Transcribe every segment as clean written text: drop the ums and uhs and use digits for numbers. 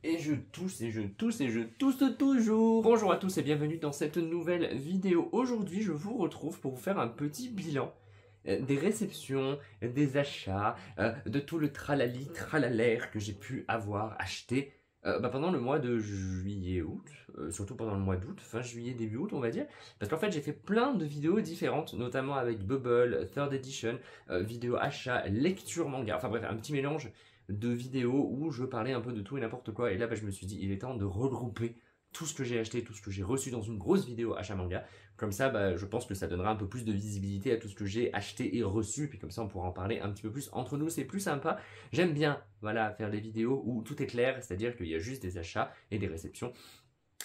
Et je tousse, et je tousse, et je tousse toujours. Bonjour à tous et bienvenue dans cette nouvelle vidéo. Aujourd'hui, je vous retrouve pour vous faire un petit bilan des réceptions, des achats, de tout le tralali, tralalaire que j'ai pu avoir acheté pendant le mois de juillet-août, surtout pendant le mois d'août, fin juillet, début août on va dire, parce qu'en fait j'ai fait plein de vidéos différentes, notamment avec Bubble, Third Edition, vidéo achat, lecture manga, enfin bref un petit mélange de vidéos où je parlais un peu de tout et n'importe quoi, et là je me suis dit il est temps de regrouper tout ce que j'ai acheté, tout ce que j'ai reçu dans une grosse vidéo achat manga. Comme ça, je pense que ça donnera un peu plus de visibilité à tout ce que j'ai acheté et reçu. Puis comme ça, on pourra en parler un petit peu plus entre nous. C'est plus sympa. J'aime bien, voilà, faire des vidéos où tout est clair. C'est-à-dire qu'il y a juste des achats et des réceptions.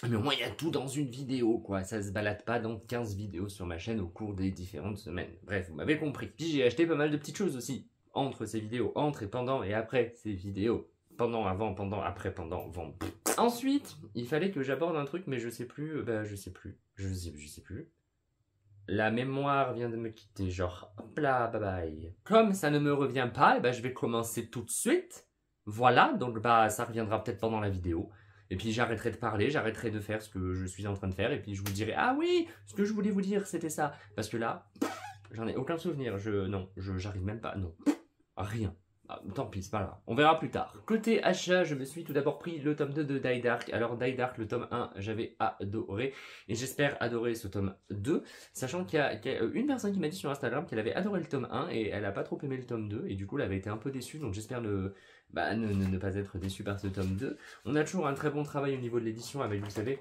Mais au moins, il y a tout dans une vidéo, quoi. Ça se balade pas dans 15 vidéos sur ma chaîne au cours des différentes semaines. Bref, vous m'avez compris. Puis j'ai acheté pas mal de petites choses aussi. Entre ces vidéos, entre et pendant et après ces vidéos. Pendant, avant, pendant, après, pendant, vent. Ensuite, il fallait que j'aborde un truc, mais je sais plus, je sais plus. La mémoire vient de me quitter, genre, hop là, bye bye. Comme ça ne me revient pas, je vais commencer tout de suite. Voilà, donc ça reviendra peut-être pendant la vidéo. Et puis j'arrêterai de parler, j'arrêterai de faire ce que je suis en train de faire, et puis je vous dirai, ah oui, ce que je voulais vous dire, c'était ça. Parce que là, j'en ai aucun souvenir, j'arrive même pas, non, rien. Ah, tant pis, c'est pas grave. On verra plus tard. Côté achat, je me suis tout d'abord pris le tome 2 de Die Dark. Alors Die Dark, le tome 1, j'avais adoré. Et j'espère adorer ce tome 2. Sachant qu'il y a une personne qui m'a dit sur Instagram qu'elle avait adoré le tome 1 et elle a pas trop aimé le tome 2. Et du coup, elle avait été un peu déçue. Donc j'espère ne pas être déçue par ce tome 2. On a toujours un très bon travail au niveau de l'édition avec, vous savez,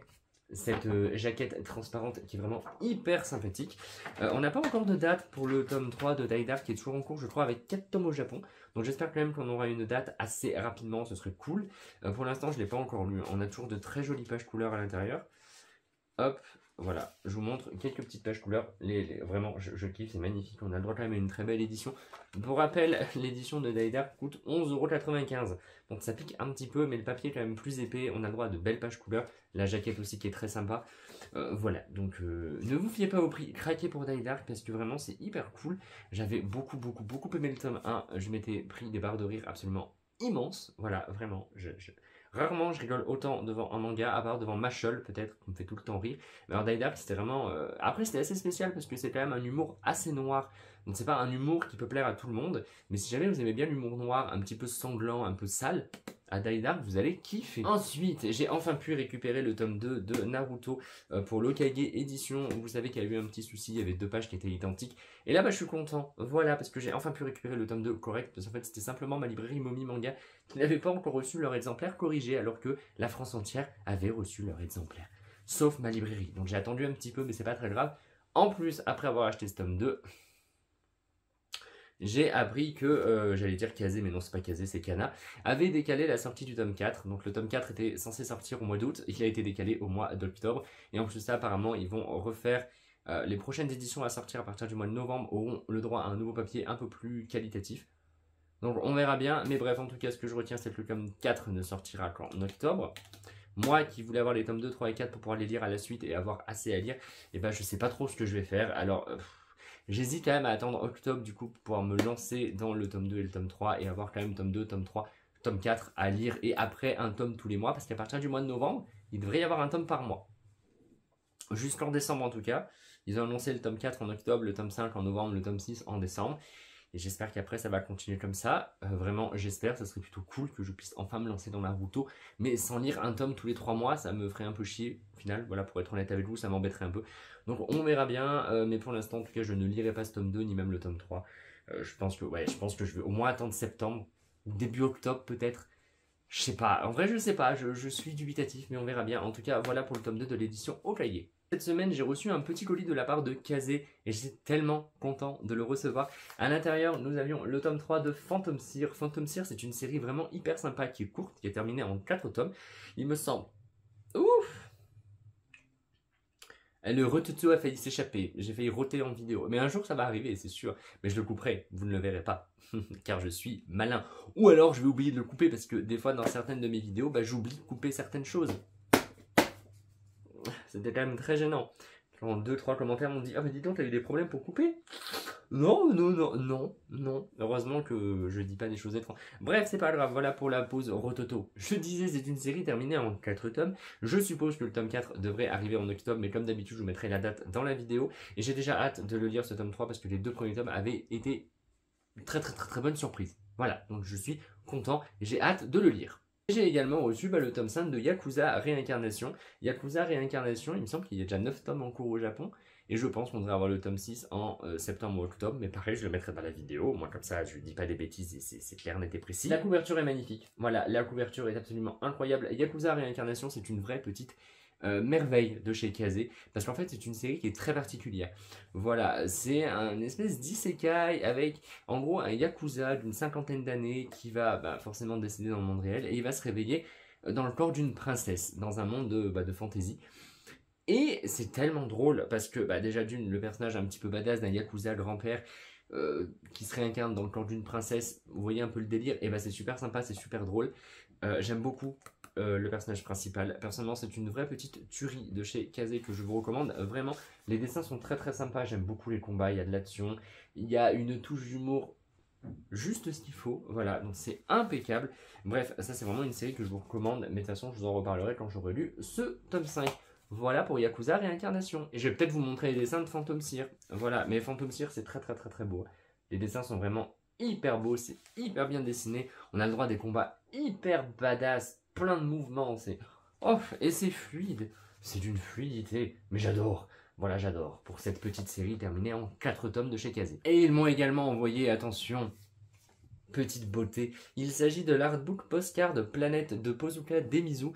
cette jaquette transparente qui est vraiment hyper sympathique. On n'a pas encore de date pour le tome 3 de Die Dark qui est toujours en cours, je crois, avec 4 tomes au Japon. Donc j'espère quand même qu'on aura une date assez rapidement, ce serait cool. Pour l'instant, je ne l'ai pas encore lu. On a toujours de très jolies pages couleurs à l'intérieur. Hop, voilà, je vous montre quelques petites pages couleurs. Vraiment, je kiffe, c'est magnifique. On a le droit quand même à une très belle édition. Pour rappel, l'édition de Die Dark coûte 11,95 €. Donc ça pique un petit peu, mais le papier est quand même plus épais. On a le droit à de belles pages couleurs. La jaquette aussi qui est très sympa. Voilà, donc ne vous fiez pas au prix. Craquez pour Die Dark parce que vraiment c'est hyper cool. J'avais beaucoup aimé le tome 1. Je m'étais pris des barres de rire absolument immenses. Voilà, vraiment, rarement je rigole autant devant un manga, à part devant Mashle peut-être, qui me fait tout le temps rire. Mais alors Die Dark c'était vraiment... Après c'était assez spécial parce que c'est quand même un humour assez noir. Donc c'est pas un humour qui peut plaire à tout le monde. Mais si jamais vous aimez bien l'humour noir, un petit peu sanglant, un peu sale, à Die Dark vous allez kiffer. Ensuite j'ai enfin pu récupérer le tome 2 de Naruto pour l'Okage édition. Vous savez qu'il y a eu un petit souci, il y avait 2 pages qui étaient identiques. Et là je suis content, voilà, parce que j'ai enfin pu récupérer le tome 2 correct. Parce qu'en fait c'était simplement ma librairie Momi Manga qui n'avait pas encore reçu leur exemplaire corrigé alors que la France entière avait reçu leur exemplaire. Sauf ma librairie. Donc j'ai attendu un petit peu mais c'est pas très grave. En plus, après avoir acheté ce tome 2, j'ai appris que, j'allais dire Kazé, mais non c'est pas Kazé, c'est Kana, avait décalé la sortie du tome 4. Donc le tome 4 était censé sortir au mois d'août, il a été décalé au mois d'octobre. Et en plus de ça, apparemment, ils vont refaire les prochaines éditions à sortir à partir du mois de novembre, auront le droit à un nouveau papier un peu plus qualitatif. Donc on verra bien, mais bref, en tout cas, ce que je retiens, c'est que le tome 4 ne sortira qu'en octobre. Moi qui voulais avoir les tomes 2, 3 et 4 pour pouvoir les lire à la suite et avoir assez à lire, et je sais pas trop ce que je vais faire. Alors... j'hésite quand même à attendre octobre du coup pour pouvoir me lancer dans le tome 2 et le tome 3 et avoir quand même tome 2, tome 3, tome 4 à lire et après un tome tous les mois parce qu'à partir du mois de novembre, il devrait y avoir un tome par mois. Jusqu'en décembre en tout cas. Ils ont annoncé le tome 4 en octobre, le tome 5 en novembre, le tome 6 en décembre. Et j'espère qu'après ça va continuer comme ça. Vraiment j'espère, ça serait plutôt cool que je puisse enfin me lancer dans Naruto. Mais sans lire un tome tous les 3 mois, ça me ferait un peu chier. Au final, voilà, pour être honnête avec vous, ça m'embêterait un peu. Donc on verra bien, mais pour l'instant en tout cas je ne lirai pas ce tome 2 ni même le tome 3. Je pense que je vais au moins attendre septembre, ou début octobre peut-être. Je sais pas, en vrai je sais pas, je suis dubitatif mais on verra bien. En tout cas voilà pour le tome 2 de l'édition Okage. Cette semaine, j'ai reçu un petit colis de la part de Kazé et j'étais tellement content de le recevoir. À l'intérieur, nous avions le tome 3 de Phantom Seer. Phantom Seer, c'est une série vraiment hyper sympa qui est courte, qui est terminée en 4 tomes. Il me semble... Ouf! Le retuto a failli s'échapper. J'ai failli roter en vidéo. Mais un jour, ça va arriver, c'est sûr. Mais je le couperai. Vous ne le verrez pas. Car je suis malin. Ou alors, je vais oublier de le couper parce que des fois, dans certaines de mes vidéos, j'oublie de couper certaines choses. C'était quand même très gênant. En 2-3 commentaires m'ont dit « Ah mais dis donc, t'as eu des problèmes pour couper ?» Non, non, non, non, non. Heureusement que je dis pas des choses étranges. Bref, c'est pas grave, voilà pour la pause Rototo. Je disais, c'est une série terminée en 4 tomes. Je suppose que le tome 4 devrait arriver en octobre, mais comme d'habitude, je vous mettrai la date dans la vidéo. Et j'ai déjà hâte de le lire, ce tome 3, parce que les 2 premiers tomes avaient été très bonne surprise. Voilà, donc je suis content et j'ai hâte de le lire. J'ai également reçu le tome 5 de Yakuza Réincarnation. Yakuza Réincarnation, il me semble qu'il y a déjà 9 tomes en cours au Japon. Et je pense qu'on devrait avoir le tome 6 en septembre ou octobre. Mais pareil, je le mettrai dans la vidéo. Moi, comme ça, je ne dis pas des bêtises et c'est clair, net et précis. La couverture est magnifique. Voilà, la couverture est absolument incroyable. Yakuza Réincarnation, c'est une vraie petite merveille de chez Kazé. Parce qu'en fait, c'est une série qui est très particulière. Voilà, c'est un espèce d'isekai avec, en gros, un Yakuza d'une 50aine d'années qui va forcément décéder dans le monde réel. Et il va se réveiller dans le corps d'une princesse, dans un monde de fantasy. Et c'est tellement drôle parce que déjà d'une, le personnage un petit peu badass d'un Yakuza grand-père qui se réincarne dans le corps d'une princesse, vous voyez un peu le délire, et c'est super sympa, c'est super drôle. J'aime beaucoup le personnage principal. Personnellement, c'est une vraie petite tuerie de chez Kazé que je vous recommande. Vraiment, les dessins sont très sympas, j'aime beaucoup les combats, il y a de l'action, il y a une touche d'humour juste ce qu'il faut, voilà, donc c'est impeccable. Bref, ça c'est vraiment une série que je vous recommande, mais de toute façon je vous en reparlerai quand j'aurai lu ce tome 5. Voilà pour Yakuza Réincarnation. Et je vais peut-être vous montrer les dessins de Phantom Seer. Voilà, mais Phantom Seer c'est très beau. Les dessins sont vraiment hyper beaux, c'est hyper bien dessiné. On a le droit à des combats hyper badass, plein de mouvements, c'est... Oh, et c'est fluide, c'est d'une fluidité, mais j'adore. Voilà, j'adore pour cette petite série terminée en 4 tomes de chez Kazé. Et ils m'ont également envoyé, attention, petite beauté, il s'agit de l'artbook Postcard Planète de Pozuka Demizu.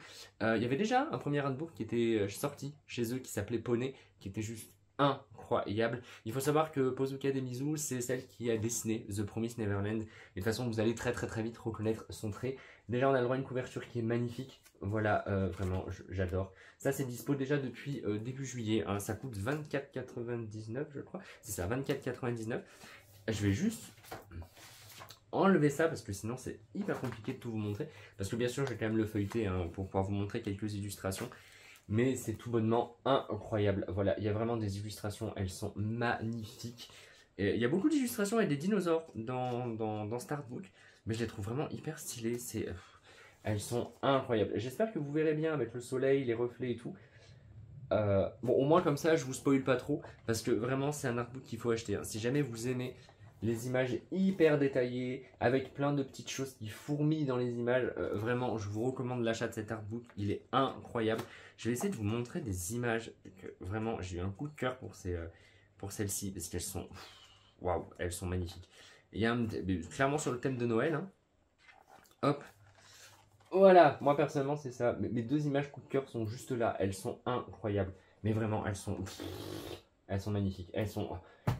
Il y avait déjà un premier artbook qui était sorti chez eux qui s'appelait Poney, qui était juste incroyable. Il faut savoir que Pozuka Demizu, c'est celle qui a dessiné The Promised Neverland. Et de toute façon, vous allez très vite reconnaître son trait. Déjà, on a le droit à une couverture qui est magnifique. Voilà, vraiment, j'adore. Ça, c'est dispo déjà depuis début juillet. Hein. Ça coûte 24,99 je crois. C'est ça, 24,99. Je vais juste enlever ça parce que sinon c'est hyper compliqué de tout vous montrer. Parce que bien sûr, je vais quand même le feuilleter pour pouvoir vous montrer quelques illustrations. Mais c'est tout bonnement incroyable. Voilà, il y a vraiment des illustrations, elles sont magnifiques. Et il y a beaucoup d'illustrations avec des dinosaures dans cet artbook. Mais je les trouve vraiment hyper stylées. Elles sont incroyables. J'espère que vous verrez bien avec le soleil, les reflets et tout. Bon, au moins comme ça, je vous spoil pas trop. Parce que vraiment, c'est un artbook qu'il faut acheter. Hein. Si jamais vous aimez les images hyper détaillées, avec plein de petites choses qui fourmillent dans les images, vraiment, je vous recommande l'achat de cet artbook. Il est incroyable. Je vais essayer de vous montrer des images. Vraiment, j'ai eu un coup de cœur pour celles-ci. Parce qu'elles sont... Waouh, elles sont magnifiques. Il y a clairement sur le thème de Noël. Hein. Hop. Voilà, moi personnellement c'est ça. Mes 2 images coup de cœur sont juste là. Elles sont incroyables. Mais vraiment, elles sont magnifiques. Elles sont...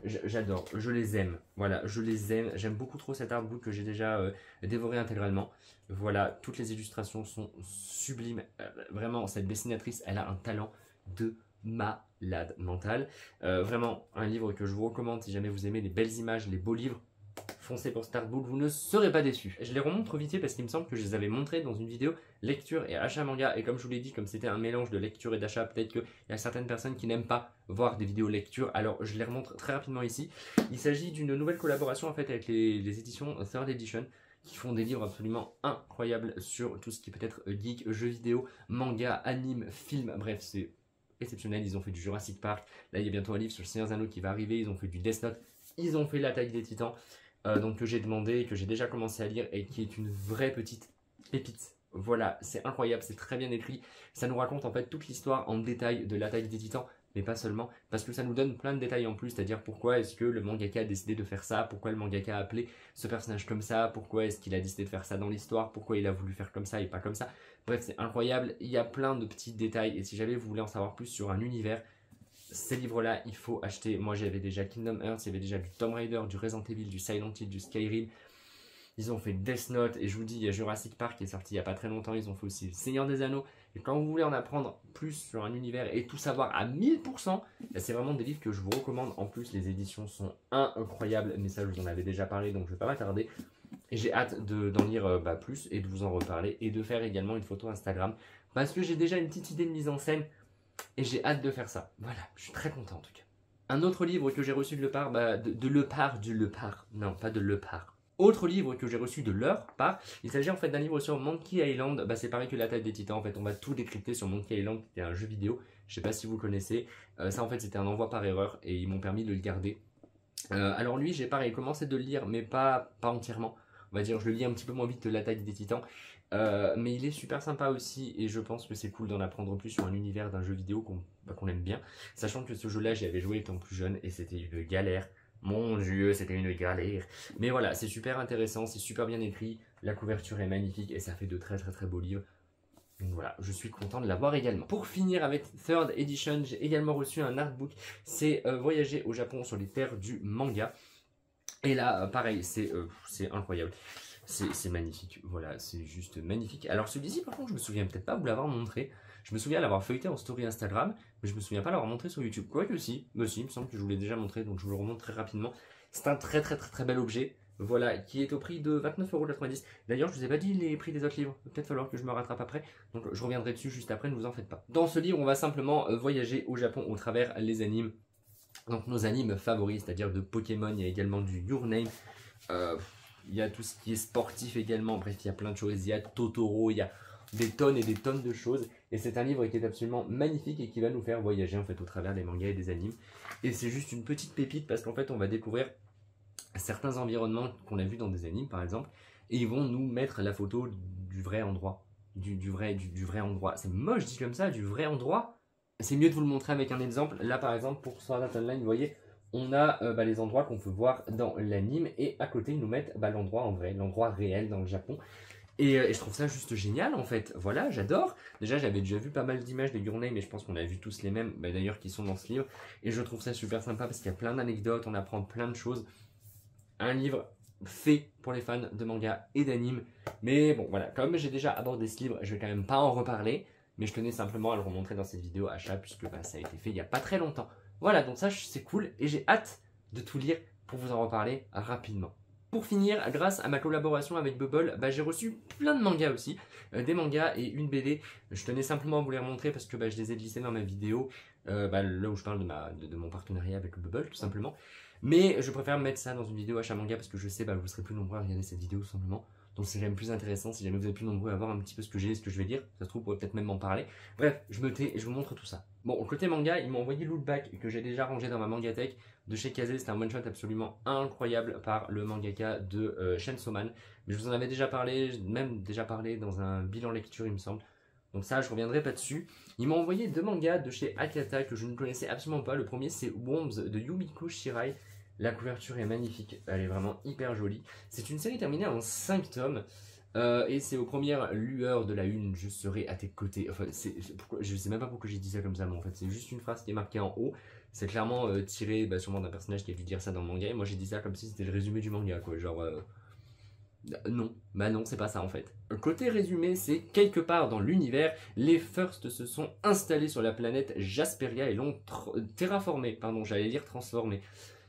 J'adore, je les aime. Voilà, je les aime. J'aime beaucoup trop cet artbook que j'ai déjà dévoré intégralement. Voilà, toutes les illustrations sont sublimes. Vraiment, cette dessinatrice, elle a un talent de malade mental. Vraiment, un livre que je vous recommande si jamais vous aimez les belles images, les beaux livres. Foncez pour cet artbook, vous ne serez pas déçus. Je les remontre vite fait parce qu'il me semble que je les avais montrés dans une vidéo lecture et achat manga. Et comme je vous l'ai dit, comme c'était un mélange de lecture et d'achat, peut-être qu'il y a certaines personnes qui n'aiment pas voir des vidéos lecture. Alors je les remontre très rapidement ici. Il s'agit d'une nouvelle collaboration en fait avec les éditions Third Edition, qui font des livres absolument incroyables sur tout ce qui peut être geek, jeux vidéo, manga, anime, film, bref c'est exceptionnel. Ils ont fait du Jurassic Park, là il y a bientôt un livre sur le Seigneur des Anneaux qui va arriver, ils ont fait du Death Note, ils ont fait l'Attaque des Titans. Donc que j'ai demandé, que j'ai déjà commencé à lire et qui est une vraie petite pépite. Voilà, c'est incroyable, c'est très bien écrit. Ça nous raconte en fait toute l'histoire en détail de l'Attaque des Titans, mais pas seulement, parce que ça nous donne plein de détails en plus, c'est-à-dire pourquoi est-ce que le mangaka a décidé de faire ça, pourquoi le mangaka a appelé ce personnage comme ça, pourquoi est-ce qu'il a décidé de faire ça dans l'histoire, pourquoi il a voulu faire comme ça et pas comme ça. Bref, c'est incroyable, il y a plein de petits détails et si jamais vous voulez en savoir plus sur un univers, ces livres-là, il faut acheter. Moi, j'avais déjà Kingdom Hearts, il y avait déjà du Tomb Raider, du Resident Evil, du Silent Hill, du Skyrim. Ils ont fait Death Note, et je vous dis, il y a Jurassic Park qui est sorti il n'y a pas très longtemps. Ils ont fait aussi le Seigneur des Anneaux. Et quand vous voulez en apprendre plus sur un univers et tout savoir à 1000%, c'est vraiment des livres que je vous recommande. En plus, les éditions sont incroyables. Mais ça, je vous en avais déjà parlé, donc je ne vais pas m'attarder. Et j'ai hâte d'en lire plus et de vous en reparler. Et de faire également une photo Instagram. Parce que j'ai déjà une petite idée de mise en scène Et j'ai hâte de faire ça. Voilà, je suis très content en tout cas. Un autre livre que j'ai reçu de Lepard, du Lepard, non pas de Lepard. Autre livre que j'ai reçu de leur part, il s'agit en fait d'un livre sur Monkey Island. C'est pareil que l'attaque des titans, en fait on va tout décrypter sur Monkey Island, qui était un jeu vidéo, je sais pas si vous connaissez. Ça en fait c'était un envoi par erreur et ils m'ont permis de le garder. Alors lui j'ai pareil commencé de le lire mais pas entièrement. On va dire je le lis un petit peu moins vite que l'attaque des titans. Mais il est super sympa aussi et je pense que c'est cool d'en apprendre plus sur un univers d'un jeu vidéo qu'on aime bien. Sachant que ce jeu là j'y avais joué étant plus jeune et c'était une galère. Mon dieu, c'était une galère. Mais voilà, c'est super intéressant, c'est super bien écrit, la couverture est magnifique et ça fait de très très très beaux livres. Donc voilà, je suis content de l'avoir également. Pour finir avec Third Edition, j'ai également reçu un artbook. C'est Voyager au Japon sur les terres du manga. Et là, pareil, c'est incroyable. C'est magnifique, voilà, c'est juste magnifique. Alors celui-ci, par contre, je me souviens peut-être pas vous l'avoir montré. Je me souviens l'avoir feuilleté en story Instagram, mais je me souviens pas l'avoir montré sur YouTube. Quoique si, mais si, il me semble que je vous l'ai déjà montré, donc je vous le remonte très rapidement. C'est un très très très très bel objet, voilà, qui est au prix de 29,90 €. D'ailleurs, je vous ai pas dit les prix des autres livres, peut-être falloir que je me rattrape après, donc je reviendrai dessus juste après, ne vous en faites pas. Dans ce livre, on va simplement voyager au Japon au travers les animes. Donc nos animes favoris, c'est-à-dire de Pokémon, il y a également du Your Name. Il y a tout ce qui est sportif également, bref il y a plein de choses, il y a Totoro, il y a des tonnes et des tonnes de choses. Et c'est un livre qui est absolument magnifique et qui va nous faire voyager en fait au travers des mangas et des animes. Et c'est juste une petite pépite parce qu'en fait on va découvrir certains environnements qu'on a vus dans des animes par exemple. Et ils vont nous mettre la photo du vrai endroit. Du vrai endroit. C'est moche dit comme ça, du vrai endroit. C'est mieux de vous le montrer avec un exemple. Là par exemple pour Sword Art Online, vous voyez, on a les endroits qu'on peut voir dans l'anime et à côté ils nous mettent l'endroit en vrai, l'endroit réel dans le Japon. Et je trouve ça juste génial en fait, voilà, j'adore. Déjà j'avais déjà vu pas mal d'images de Your Name mais je pense qu'on a vu tous les mêmes, d'ailleurs qui sont dans ce livre. Et je trouve ça super sympa parce qu'il y a plein d'anecdotes, on apprend plein de choses. Un livre fait pour les fans de manga et d'anime. Mais bon voilà, comme j'ai déjà abordé ce livre, je vais quand même pas en reparler. Mais je tenais simplement à le remontrer dans cette vidéo achat puisque ça a été fait il n'y a pas très longtemps. Voilà, donc ça c'est cool et j'ai hâte de tout lire pour vous en reparler rapidement. Pour finir, grâce à ma collaboration avec Bubble, j'ai reçu plein de mangas aussi, des mangas et une BD. Je tenais simplement à vous les remontrer parce que je les ai glissés dans ma vidéo, là où je parle de mon partenariat avec Bubble tout simplement. Mais je préfère mettre ça dans une vidéo achat manga parce que je sais que vous serez plus nombreux à regarder cette vidéo tout simplement. Donc c'est quand même plus intéressant si jamais vous êtes plus nombreux à voir un petit peu ce que j'ai et ce que je vais dire. Ça se trouve, vous pourrez peut-être même m'en parler. Bref, je me tais et je vous montre tout ça. Bon, au côté manga, ils m'ont envoyé Lootback que j'ai déjà rangé dans ma mangatech de chez Kazé. C'était un one-shot absolument incroyable par le mangaka de Chainsaw Man. Mais je vous en avais déjà parlé, même déjà parlé dans un bilan lecture, il me semble. Donc ça, je reviendrai pas dessus. Ils m'ont envoyé deux mangas de chez Akata que je ne connaissais absolument pas. Le premier, c'est Worms de Yumiko Shirai. La couverture est magnifique, elle est vraiment hyper jolie. C'est une série terminée en 5 tomes. Et c'est aux premières lueurs de la une, je serai à tes côtés. Enfin, je sais même pas pourquoi j'ai dit ça comme ça, mais en fait, c'est juste une phrase qui est marquée en haut. C'est clairement tiré sûrement d'un personnage qui a dû dire ça dans le manga. Et moi, j'ai dit ça comme si c'était le résumé du manga, quoi. Genre, non, non, c'est pas ça en fait. Côté résumé, c'est quelque part dans l'univers, les First se sont installés sur la planète Jasperia et l'ont terraformée, pardon, j'allais dire transformée.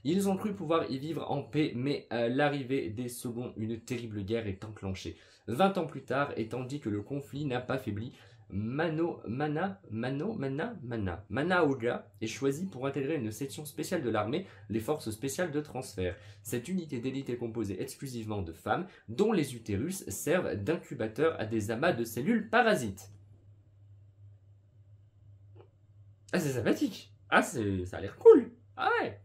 Ils ont cru pouvoir y vivre en paix, mais à l'arrivée des seconds, une terrible guerre est enclenchée. 20 ans plus tard, et tandis que le conflit n'a pas faibli, Manaoga est choisi pour intégrer une section spéciale de l'armée, les forces spéciales de transfert. Cette unité d'élite est composée exclusivement de femmes, dont les utérus servent d'incubateurs à des amas de cellules parasites. Ah, c'est sympathique. Ah, ça a l'air cool. Ah ouais.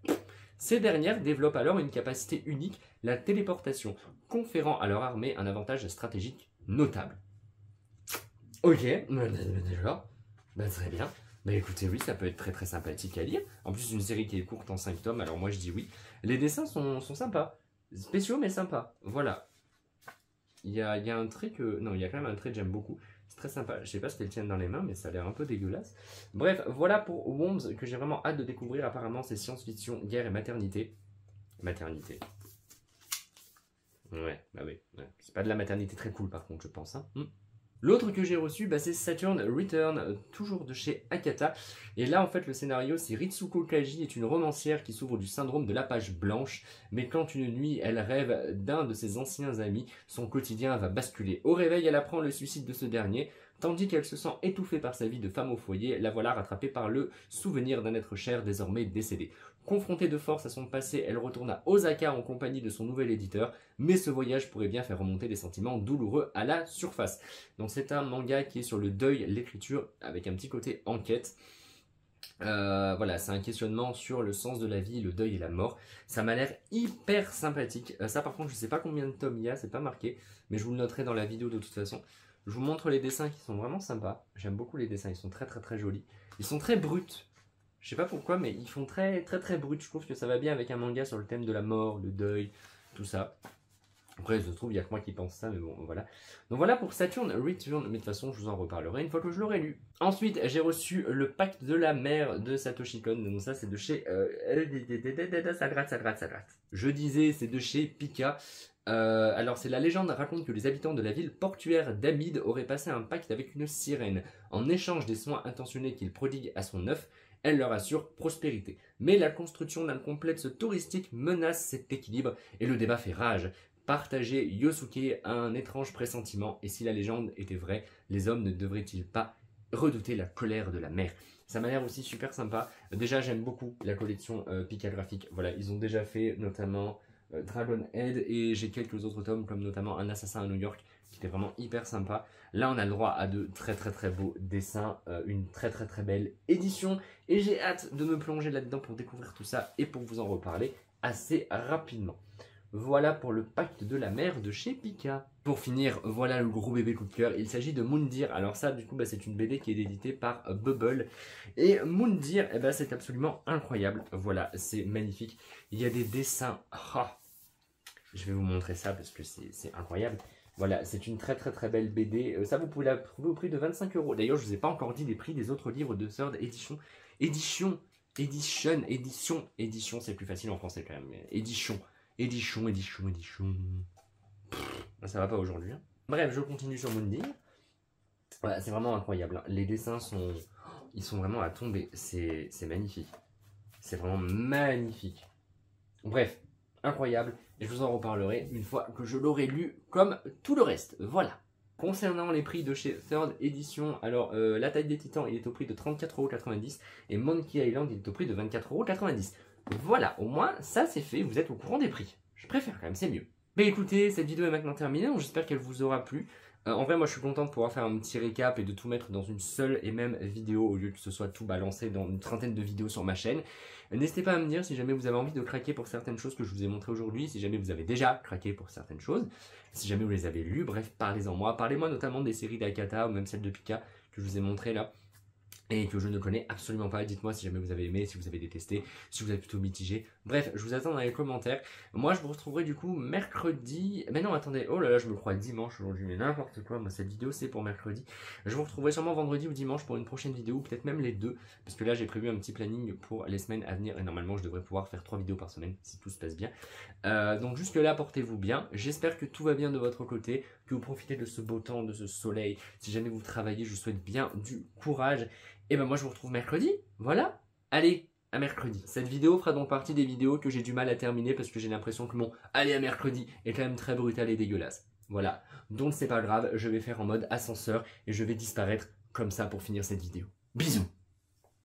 Ces dernières développent alors une capacité unique, la téléportation, conférant à leur armée un avantage stratégique notable. Ok, déjà, très bien. Écoutez, oui, ça peut être très très sympathique à lire. En plus, une série qui est courte en 5 tomes, alors moi je dis oui. Les dessins sont sympas, spéciaux mais sympas, voilà. Il y a un trait que... Non, il y a quand même un trait que j'aime beaucoup. C'est très sympa. Je sais pas si elle tient dans les mains, mais ça a l'air un peu dégueulasse. Bref, voilà pour Worms que j'ai vraiment hâte de découvrir. Apparemment, c'est science-fiction, guerre et maternité. Maternité. Ouais, oui. Ouais. C'est pas de la maternité très cool par contre, je pense. Hein. L'autre que j'ai reçu, c'est Saturn Return, toujours de chez Akata. Et là, en fait, le scénario, c'est Ritsuko Kaji est une romancière qui souffre du syndrome de la page blanche. Mais quand une nuit, elle rêve d'un de ses anciens amis, son quotidien va basculer. Au réveil, elle apprend le suicide de ce dernier. Tandis qu'elle se sent étouffée par sa vie de femme au foyer, la voilà rattrapée par le souvenir d'un être cher désormais décédé. Confrontée de force à son passé, elle retourne à Osaka en compagnie de son nouvel éditeur, mais ce voyage pourrait bien faire remonter des sentiments douloureux à la surface. Donc c'est un manga qui est sur le deuil, l'écriture, avec un petit côté enquête. Voilà, c'est un questionnement sur le sens de la vie, le deuil et la mort. Ça m'a l'air hyper sympathique. Ça par contre, je sais pas combien de tomes il y a, c'est pas marqué, mais je vous le noterai dans la vidéo de toute façon. Je vous montre les dessins qui sont vraiment sympas. J'aime beaucoup les dessins, ils sont très très très jolis. Ils sont très bruts. Je sais pas pourquoi, mais ils font très très très bruts. Je trouve que ça va bien avec un manga sur le thème de la mort, le deuil, tout ça. Après, je trouve, il n'y a que moi qui pense ça, mais bon, voilà. Donc voilà pour Saturn Return, mais de toute façon, je vous en reparlerai une fois que je l'aurai lu. Ensuite, j'ai reçu le Pacte de la mer de Satoshi Kon, donc ça, c'est de chez... ça gratte. Je disais, c'est de chez Pika. Alors, c'est la légende raconte que les habitants de la ville portuaire d'Amide auraient passé un pacte avec une sirène. En échange des soins intentionnés qu'il prodigue à son œuf, elle leur assure prospérité. Mais la construction d'un complexe touristique menace cet équilibre et le débat fait rage. Partager Yosuke a un étrange pressentiment, et si la légende était vraie, les hommes ne devraient-ils pas redouter la colère de la mer? Ça m'a l'air aussi super sympa. Déjà, j'aime beaucoup la collection Pika Graphique. Voilà, ils ont déjà fait notamment Dragon Head, et j'ai quelques autres tomes, comme notamment Un assassin à New York, qui était vraiment hyper sympa. Là, on a le droit à de très très très beaux dessins, une très très très belle édition, et j'ai hâte de me plonger là-dedans pour découvrir tout ça et pour vous en reparler assez rapidement. Voilà pour le Pacte de la mer de chez Pika. Pour finir, voilà le gros bébé coup de cœur. Il s'agit de Moondir. Alors ça, du coup, c'est une BD qui est éditée par Bubble. Et Moondir, c'est absolument incroyable. Voilà, c'est magnifique. Il y a des dessins. Je vais vous montrer ça parce que c'est incroyable. Voilà, c'est une très très très belle BD. Ça, vous pouvez la trouver au prix de 25 €. D'ailleurs, je ne vous ai pas encore dit les prix des autres livres de Third Edition. Édition, c'est plus facile en français quand même. Édition. Ça va pas aujourd'hui. Hein. Bref, je continue sur Moondir. Voilà, c'est vraiment incroyable. Hein. Les dessins ils sont vraiment à tomber. C'est magnifique. C'est vraiment magnifique. Bref, incroyable. Et je vous en reparlerai une fois que je l'aurai lu comme tout le reste. Voilà. Concernant les prix de chez Third Edition, alors La taille des titans, il est au prix de 34,90 € et Monkey Island, il est au prix de 24,90 €. Voilà, au moins ça c'est fait, vous êtes au courant des prix. Je préfère quand même, c'est mieux. Mais écoutez, cette vidéo est maintenant terminée, donc j'espère qu'elle vous aura plu. En vrai, moi je suis content de pouvoir faire un petit récap et de tout mettre dans une seule et même vidéo au lieu que ce soit tout balancé dans une trentaine de vidéos sur ma chaîne. N'hésitez pas à me dire si jamais vous avez envie de craquer pour certaines choses que je vous ai montrées aujourd'hui, si jamais vous avez déjà craqué pour certaines choses, si jamais vous les avez lues, bref, parlez-en moi. Parlez-moi notamment des séries d'Akata ou même celles de Pika que je vous ai montrées là. Et que je ne connais absolument pas. Dites-moi si jamais vous avez aimé, si vous avez détesté, si vous êtes plutôt mitigé. Bref, je vous attends dans les commentaires. Moi, je vous retrouverai du coup mercredi. Mais non, attendez, oh là là, je me crois dimanche aujourd'hui, mais n'importe quoi. Moi, cette vidéo, c'est pour mercredi. Je vous retrouverai sûrement vendredi ou dimanche pour une prochaine vidéo, peut-être même les deux. Parce que là, j'ai prévu un petit planning pour les semaines à venir. Et normalement, je devrais pouvoir faire 3 vidéos par semaine, si tout se passe bien. Donc jusque-là, portez-vous bien. J'espère que tout va bien de votre côté, que vous profitez de ce beau temps, de ce soleil. Si jamais vous travaillez, je vous souhaite bien du courage. Et ben moi je vous retrouve mercredi, voilà. Allez, à mercredi. Cette vidéo fera donc partie des vidéos que j'ai du mal à terminer parce que j'ai l'impression que mon allez à mercredi est quand même très brutal et dégueulasse. Voilà, donc c'est pas grave, je vais faire en mode ascenseur et je vais disparaître comme ça pour finir cette vidéo. Bisous.